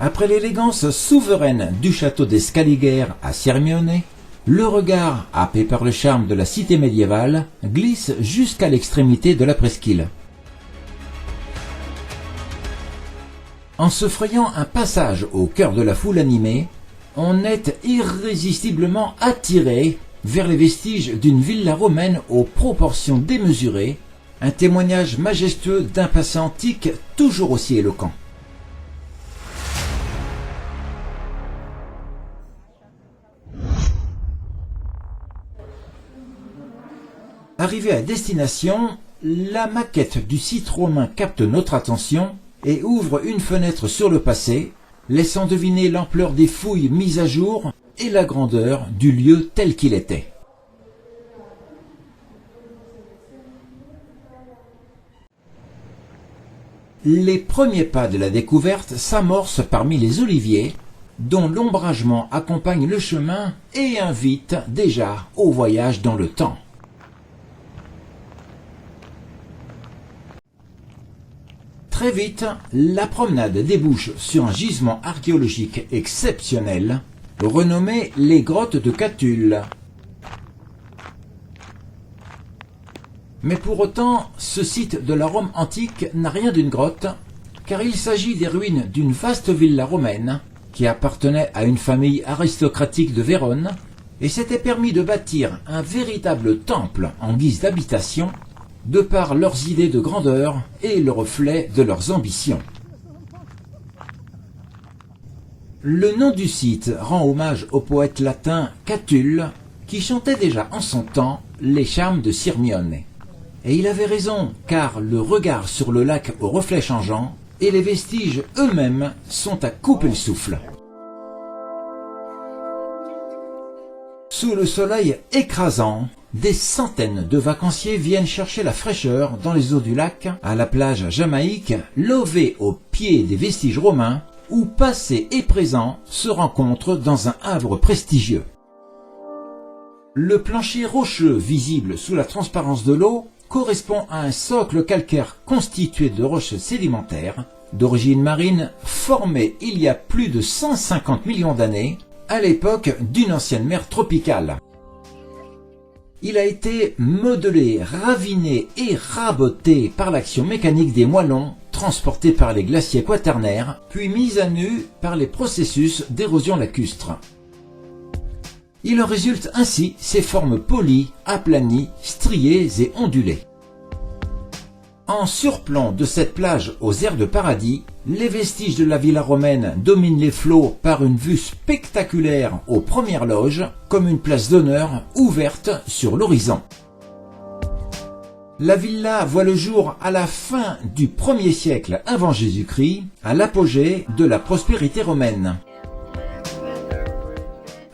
Après l'élégance souveraine du château des Scaligère à Sirmione, le regard, happé par le charme de la cité médiévale, glisse jusqu'à l'extrémité de la presqu'île. En se frayant un passage au cœur de la foule animée, on est irrésistiblement attiré vers les vestiges d'une villa romaine aux proportions démesurées, un témoignage majestueux d'un passé antique toujours aussi éloquent. Arrivé à destination, la maquette du site romain capte notre attention et ouvre une fenêtre sur le passé, laissant deviner l'ampleur des fouilles mises à jour et la grandeur du lieu tel qu'il était. Les premiers pas de la découverte s'amorcent parmi les oliviers, dont l'ombragement accompagne le chemin et invite déjà au voyage dans le temps. Très vite, la promenade débouche sur un gisement archéologique exceptionnel, renommé les grottes de Catulle. Mais pour autant, ce site de la Rome antique n'a rien d'une grotte, car il s'agit des ruines d'une vaste villa romaine qui appartenait à une famille aristocratique de Vérone et s'était permis de bâtir un véritable temple en guise d'habitation, de par leurs idées de grandeur et le reflet de leurs ambitions. Le nom du site rend hommage au poète latin Catulle, qui chantait déjà en son temps les charmes de Sirmione. Et il avait raison, car le regard sur le lac aux reflets changeants et les vestiges eux-mêmes sont à couper le souffle. Sous le soleil écrasant, des centaines de vacanciers viennent chercher la fraîcheur dans les eaux du lac, à la plage Jamaïque, levée au pied des vestiges romains, où passé et présent se rencontrent dans un havre prestigieux. Le plancher rocheux visible sous la transparence de l'eau correspond à un socle calcaire constitué de roches sédimentaires, d'origine marine, formées il y a plus de 150 millions d'années, à l'époque d'une ancienne mer tropicale. Il a été modelé, raviné et raboté par l'action mécanique des moellons transportés par les glaciers quaternaires, puis mis à nu par les processus d'érosion lacustre. Il en résulte ainsi ces formes polies, aplanies, striées et ondulées. En surplomb de cette plage aux airs de paradis, les vestiges de la villa romaine dominent les flots par une vue spectaculaire aux premières loges, comme une place d'honneur ouverte sur l'horizon. La villa voit le jour à la fin du 1er siècle avant Jésus-Christ, à l'apogée de la prospérité romaine.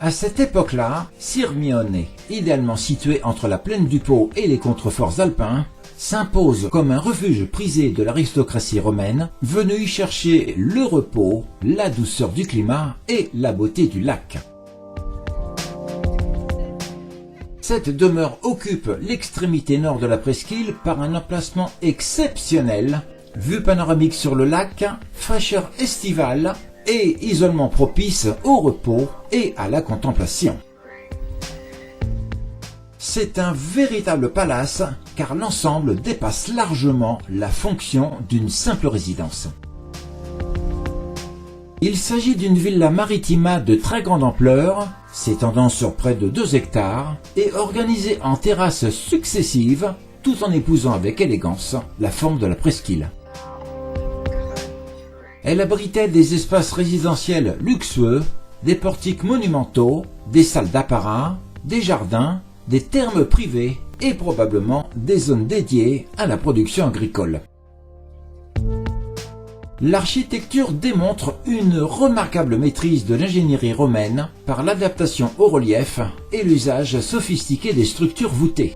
À cette époque-là, Sirmione, idéalement située entre la plaine du Pô et les contreforts alpins, s'impose comme un refuge prisé de l'aristocratie romaine, venue y chercher le repos, la douceur du climat et la beauté du lac. Cette demeure occupe l'extrémité nord de la presqu'île par un emplacement exceptionnel, vue panoramique sur le lac, fraîcheur estivale et isolement propice au repos et à la contemplation. C'est un véritable palace car l'ensemble dépasse largement la fonction d'une simple résidence. Il s'agit d'une villa maritima de très grande ampleur, s'étendant sur près de 2 hectares et organisée en terrasses successives tout en épousant avec élégance la forme de la presqu'île. Elle abritait des espaces résidentiels luxueux, des portiques monumentaux, des salles d'apparat, des jardins, des thermes privés et probablement des zones dédiées à la production agricole. L'architecture démontre une remarquable maîtrise de l'ingénierie romaine par l'adaptation au relief et l'usage sophistiqué des structures voûtées.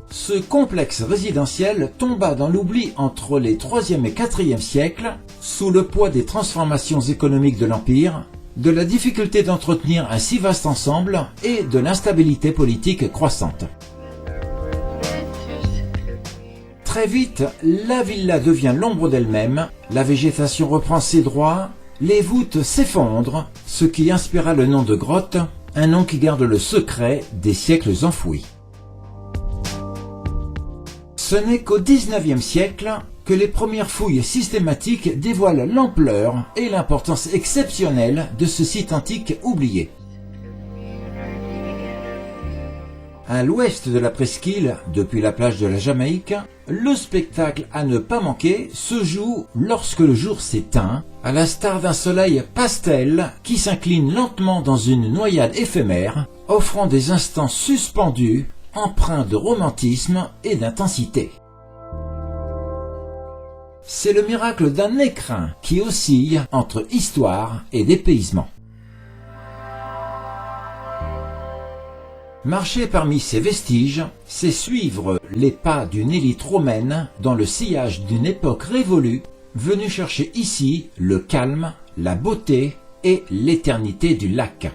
Ce complexe résidentiel tomba dans l'oubli entre les 3e et 4e siècles sous le poids des transformations économiques de l'Empire, de la difficulté d'entretenir un si vaste ensemble et de l'instabilité politique croissante. Très vite, la villa devient l'ombre d'elle-même, la végétation reprend ses droits, les voûtes s'effondrent, ce qui inspira le nom de grotte, un nom qui garde le secret des siècles enfouis. Ce n'est qu'au XIXe siècle que les premières fouilles systématiques dévoilent l'ampleur et l'importance exceptionnelle de ce site antique oublié. À l'ouest de la presqu'île, depuis la plage de la Jamaïque, le spectacle à ne pas manquer se joue lorsque le jour s'éteint, à l'instar d'un soleil pastel qui s'incline lentement dans une noyade éphémère, offrant des instants suspendus, empreints de romantisme et d'intensité. C'est le miracle d'un écrin qui oscille entre histoire et dépaysement. Marcher parmi ces vestiges, c'est suivre les pas d'une élite romaine dans le sillage d'une époque révolue, venue chercher ici le calme, la beauté et l'éternité du lac.